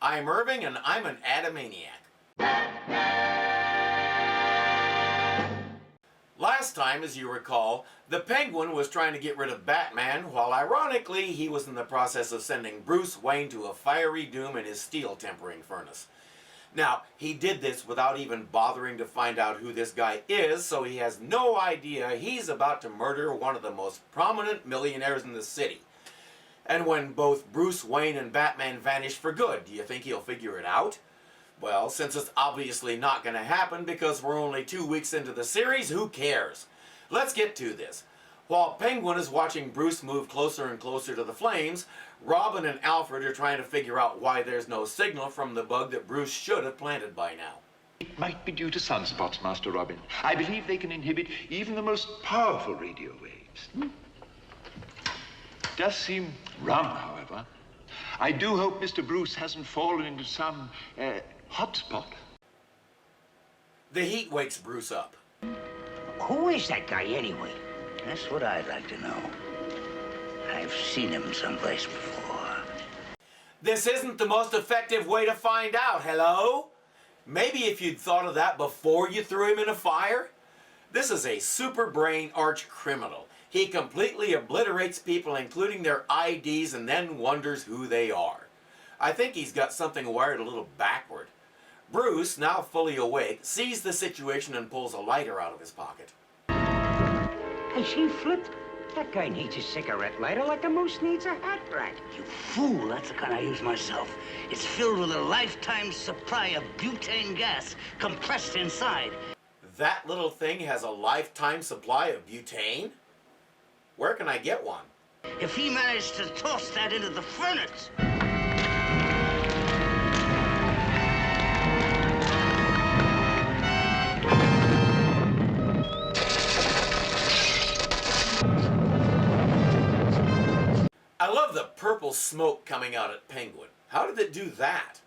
I'm Irving, and I'm an Adamaniac. Last time, as you recall, the Penguin was trying to get rid of Batman, while ironically he was in the process of sending Bruce Wayne to a fiery doom in his steel tempering furnace. Now, he did this without even bothering to find out who this guy is, so he has no idea he's about to murder one of the most prominent millionaires in the city. And when both Bruce Wayne and Batman vanish for good, do you think he'll figure it out? Well, since it's obviously not going to happen because we're only 2 weeks into the series, who cares? Let's get to this. While Penguin is watching Bruce move closer and closer to the flames, Robin and Alfred are trying to figure out why there's no signal from the bug that Bruce should have planted by now. It might be due to sunspots, Master Robin. I believe they can inhibit even the most powerful radio waves. Does seem wrong, however. I do hope Mr. Bruce hasn't fallen into some hot spot. The heat wakes Bruce up. Who is that guy anyway? That's what I'd like to know. I've seen him someplace before. This isn't the most effective way to find out, hello? Maybe if you'd thought of that before you threw him in a fire? This is a super brain arch criminal. He completely obliterates people, including their IDs, and then wonders who they are. I think he's got something wired a little backward. Bruce, now fully awake, sees the situation and pulls a lighter out of his pocket. Has she flipped? That guy needs a cigarette lighter like a moose needs a hat rack. You fool, that's the kind I use myself. It's filled with a lifetime supply of butane gas, compressed inside. That little thing has a lifetime supply of butane? Where can I get one? If he managed to toss that into the furnace. I love the purple smoke coming out at Penguin. How did it do that?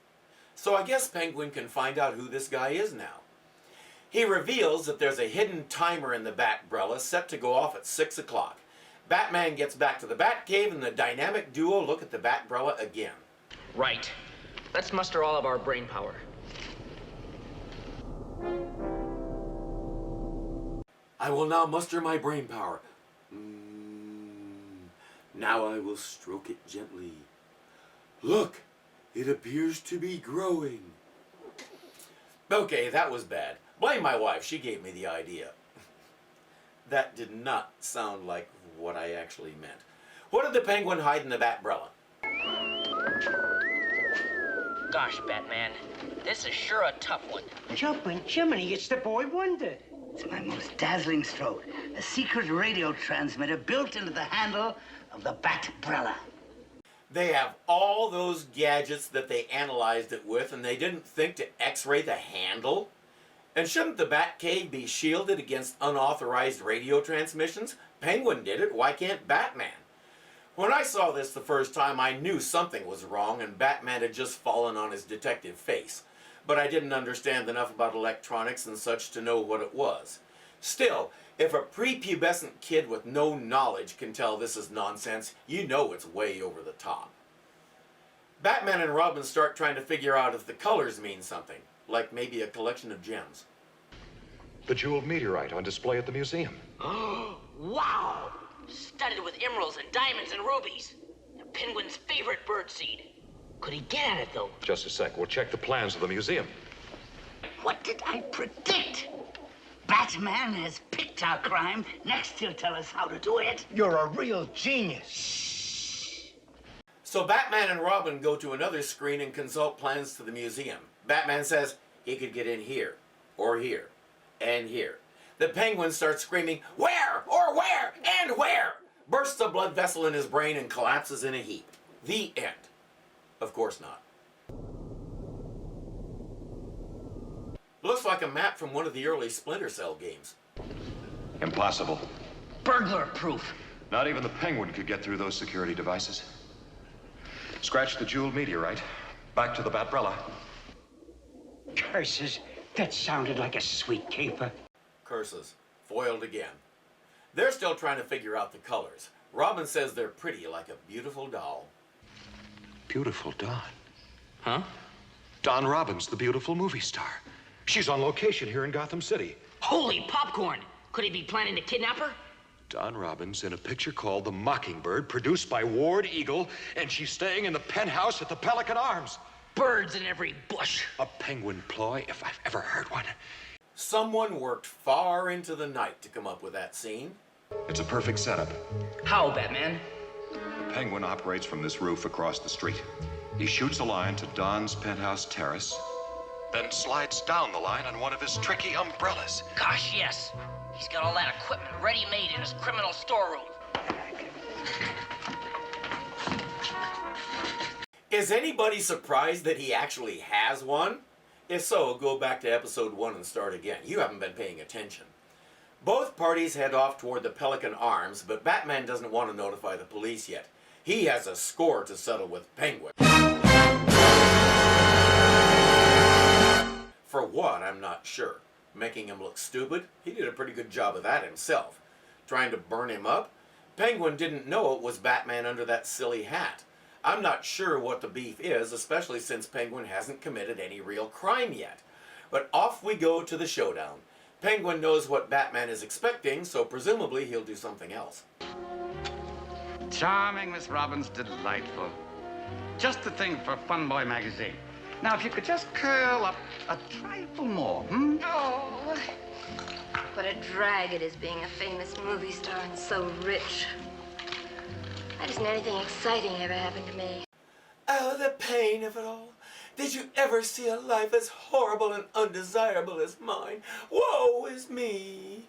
So I guess Penguin can find out who this guy is now. He reveals that there's a hidden timer in the Batbrella set to go off at 6 o'clock. Batman gets back to the Batcave and the dynamic duo look at the Batbrella again. Right. Let's muster all of our brain power. I will now muster my brain power. Now I will stroke it gently. Look, it appears to be growing. Okay, that was bad. Blame my wife, she gave me the idea. That did not sound like what I actually meant. What did the Penguin hide in the Batbrella? Gosh, Batman, this is sure a tough one. Jumping Jiminy, it's the boy wonder. It's my most dazzling stroke. A secret radio transmitter built into the handle of the Batbrella. They have all those gadgets that they analyzed it with, and they didn't think to x-ray the handle? And shouldn't the Batcave be shielded against unauthorized radio transmissions? Penguin did it, why can't Batman? When I saw this the first time, I knew something was wrong and Batman had just fallen on his detective face. But I didn't understand enough about electronics and such to know what it was. Still, if a prepubescent kid with no knowledge can tell this is nonsense, you know it's way over the top. Batman and Robin start trying to figure out if the colors mean something, like maybe a collection of gems. The jeweled meteorite on display at the museum. Wow! Studded with emeralds and diamonds and rubies. The Penguin's favorite birdseed. Could he get at it, though? Just a sec. We'll check the plans of the museum. What did I predict? Batman has picked our crime. Next, he'll tell us how to do it. You're a real genius. So Batman and Robin go to another screen and consult plans to the museum. Batman says he could get in here, or here, and here. The Penguin starts screaming, "Where? Or where? And where?" Bursts a blood vessel in his brain and collapses in a heap. The end. Of course not. Looks like a map from one of the early Splinter Cell games. Impossible. Burglar proof. Not even the Penguin could get through those security devices. Scratch the jeweled meteorite. Back to the Batbrella. Curses, that sounded like a sweet caper. Curses. Foiled again. They're still trying to figure out the colors. Robin says they're pretty, like a beautiful doll. Beautiful dawn. Huh? Dawn Robbins, the beautiful movie star. She's on location here in Gotham City. Holy popcorn! Could he be planning to kidnap her? Dawn Robbins in a picture called The Mockingbird, produced by Ward Eagle, and she's staying in the penthouse at the Pelican Arms. Birds in every bush. A penguin ploy, if I've ever heard one. Someone worked far into the night to come up with that scene. It's a perfect setup. How, Batman? The penguin operates from this roof across the street. He shoots a line to Don's penthouse terrace, then slides down the line on one of his tricky umbrellas. Gosh, yes. He's got all that equipment ready-made in his criminal storeroom. Is anybody surprised that he actually has one? If so, go back to episode 1 and start again. You haven't been paying attention. Both parties head off toward the Pelican Arms, but Batman doesn't want to notify the police yet. He has a score to settle with Penguin. For what, I'm not sure. Making him look stupid? He did a pretty good job of that himself. Trying to burn him up? Penguin didn't know it was Batman under that silly hat. I'm not sure what the beef is, especially since Penguin hasn't committed any real crime yet. But off we go to the showdown. Penguin knows what Batman is expecting, so presumably he'll do something else. Charming, Miss Robbins, delightful. Just the thing for Fun Boy magazine. Now, if you could just curl up a trifle more, Oh, what a drag it is being a famous movie star and so rich. Why doesn't anything exciting ever happen to me? Oh, the pain of it all. Did you ever see a life as horrible and undesirable as mine? Woe is me.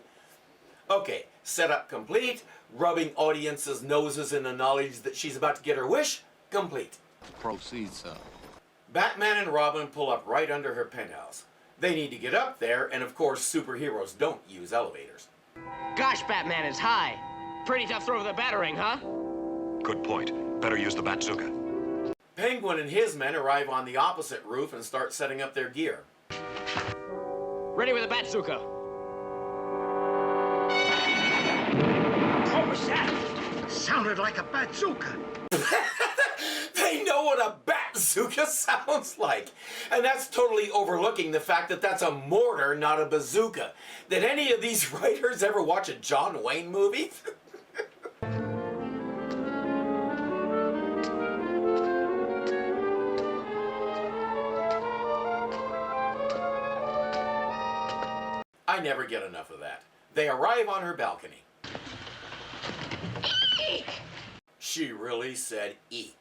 Okay, setup complete. Rubbing audience's noses in the knowledge that she's about to get her wish complete. Proceed, sir. Batman and Robin pull up right under her penthouse. They need to get up there, and of course, superheroes don't use elevators. Gosh, Batman is high. Pretty tough throw of the batarang, huh? Good point. Better use the bazooka. Penguin and his men arrive on the opposite roof and start setting up their gear. Ready with a bazooka. What was that? Sounded like a bazooka. They know what a bazooka sounds like. And that's totally overlooking the fact that that's a mortar, not a bazooka. Did any of these writers ever watch a John Wayne movie? I never get enough of that. They arrive on her balcony. Eek! She really said eek.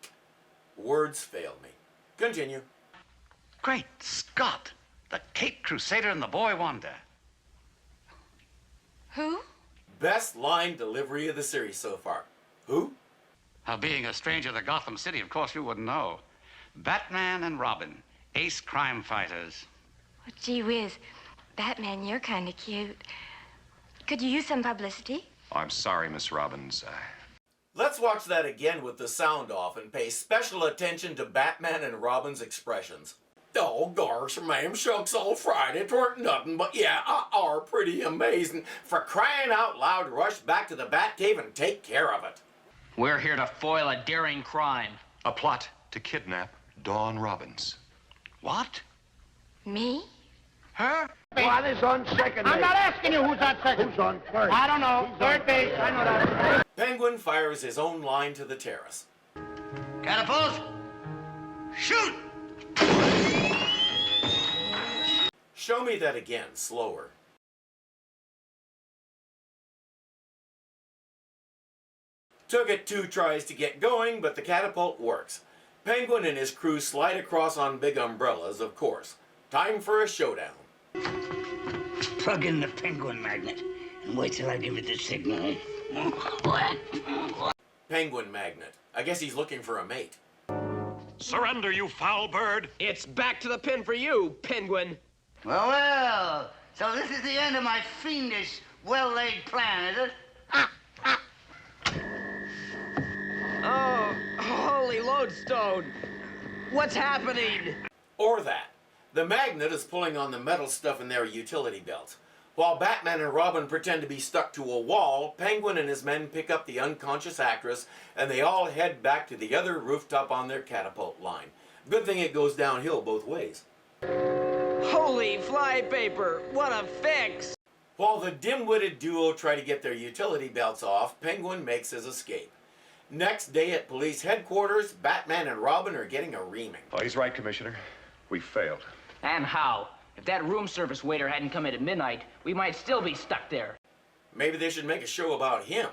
Words failed me. Continue. Great Scott! The Cape Crusader and the Boy Wonder. Who? Best line delivery of the series so far. Who? Being a stranger to Gotham City, of course you wouldn't know. Batman and Robin, ace crime fighters. Oh, gee whiz. Batman, you're kind of cute. Could you use some publicity? I'm sorry, Miss Robbins. Let's watch that again with the sound off and pay special attention to Batman and Robin's expressions. Oh, gosh, ma'am, shucks all Friday, 'tweren't nothing, but yeah, are pretty amazing. For crying out loud, rush back to the Batcave and take care of it. We're here to foil a daring crime. A plot to kidnap Dawn Robbins. What? Me? Her? One is on second base. I'm not asking you who's on second. Who's on first? I don't know. Third base. I know that. Penguin fires his own line to the terrace. Catapult. Shoot! Show me that again, slower. Took it 2 tries to get going, but the catapult works. Penguin and his crew slide across on big umbrellas, of course. Time for a showdown. Plug in the penguin magnet and wait till I give it the signal. Penguin magnet. I guess he's looking for a mate. Surrender, you foul bird! It's back to the pen for you, Penguin. Well, well. So this is the end of my fiendish, well-laid plan, is it? Oh, holy lodestone. What's happening? Or that. The magnet is pulling on the metal stuff in their utility belt. While Batman and Robin pretend to be stuck to a wall, Penguin and his men pick up the unconscious actress, and they all head back to the other rooftop on their catapult line. Good thing it goes downhill both ways. Holy flypaper, what a fix! While the dim-witted duo try to get their utility belts off, Penguin makes his escape. Next day at police headquarters, Batman and Robin are getting a reaming. Oh, he's right, Commissioner. We failed. And how? If that room service waiter hadn't come in at midnight, we might still be stuck there. Maybe they should make a show about him.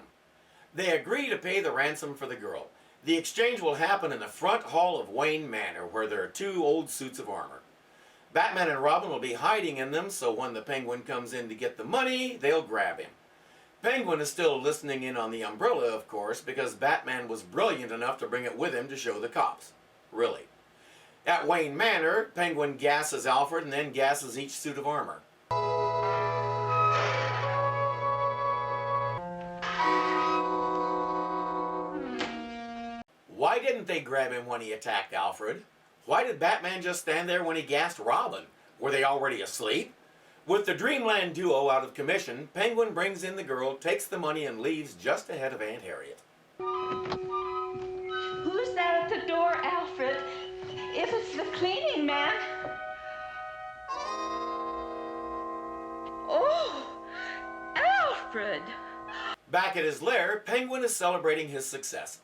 They agree to pay the ransom for the girl. The exchange will happen in the front hall of Wayne Manor, where there are 2 old suits of armor. Batman and Robin will be hiding in them, so when the Penguin comes in to get the money, they'll grab him. Penguin is still listening in on the umbrella, of course, because Batman was brilliant enough to bring it with him to show the cops. Really. At Wayne Manor, Penguin gasses Alfred and then gasses each suit of armor. Why didn't they grab him when he attacked Alfred? Why did Batman just stand there when he gassed Robin? Were they already asleep? With the Dreamland duo out of commission, Penguin brings in the girl, takes the money, and leaves just ahead of Aunt Harriet. Who's that at the door, Alfred? If it's the cleaning man. Oh, Alfred! Back at his lair, Penguin is celebrating his success.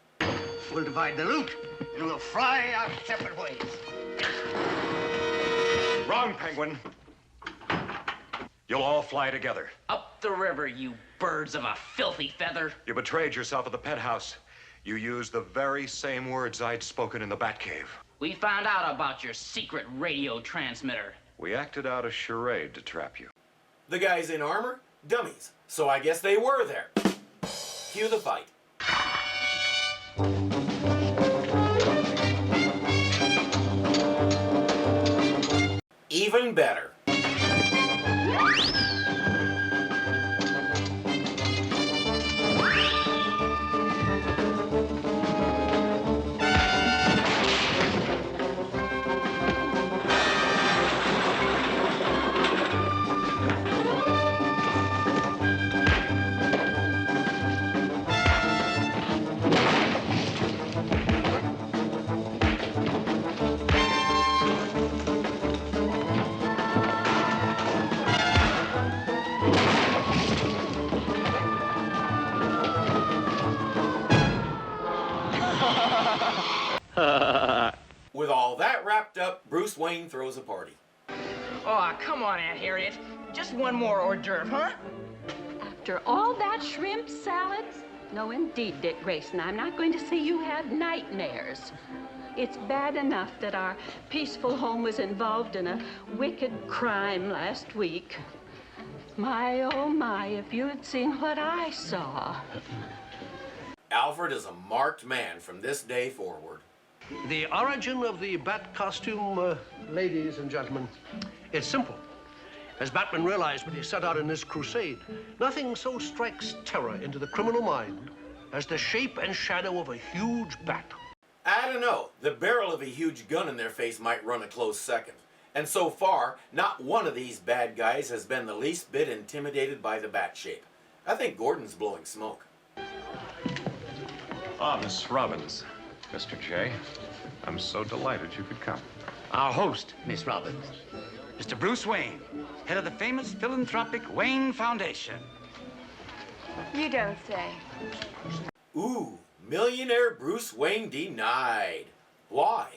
We'll divide the loot, and we'll fly our separate ways. Wrong, Penguin. You'll all fly together. Up the river, you birds of a filthy feather. You betrayed yourself at the penthouse. You used the very same words I'd spoken in the Batcave. We found out about your secret radio transmitter. We acted out a charade to trap you. The guys in armor? Dummies. So I guess they were there. Cue the fight. Even better. With all that wrapped up, Bruce Wayne throws a party. Oh, come on, Aunt Harriet. Just one more hors d'oeuvre, huh? After all that shrimp salad? No, indeed, Dick Grayson. I'm not going to say you had nightmares. It's bad enough that our peaceful home was involved in a wicked crime last week. My, oh my, if you had seen what I saw. Alfred is a marked man from this day forward. The origin of the bat costume, ladies and gentlemen, it's simple. As Batman realized when he set out on his crusade, nothing so strikes terror into the criminal mind as the shape and shadow of a huge bat. I don't know. The barrel of a huge gun in their face might run a close second. And so far, not one of these bad guys has been the least bit intimidated by the bat shape. I think Gordon's blowing smoke. Ah, Miss Robbins. Mr. J, I'm so delighted you could come. Our host, Miss Robbins. Mr. Bruce Wayne, head of the famous philanthropic Wayne Foundation. You don't say. Ooh, millionaire Bruce Wayne denied. Why?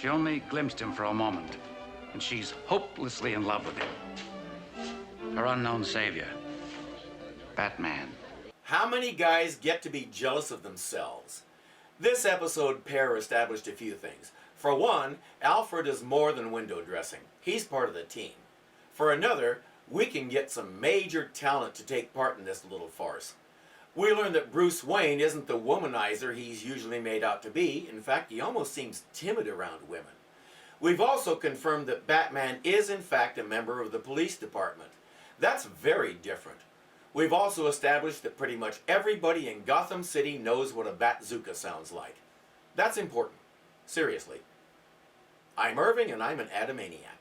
She only glimpsed him for a moment, and she's hopelessly in love with him. Her unknown savior, Batman. How many guys get to be jealous of themselves? This episode pair established a few things. For one, Alfred is more than window dressing. He's part of the team. For another, we can get some major talent to take part in this little farce. We learn that Bruce Wayne isn't the womanizer he's usually made out to be. In fact, he almost seems timid around women. We've also confirmed that Batman is in fact a member of the police department. That's very different. We've also established that pretty much everybody in Gotham City knows what a Batzooka sounds like. That's important. Seriously. I'm Irving and I'm an Adamaniac.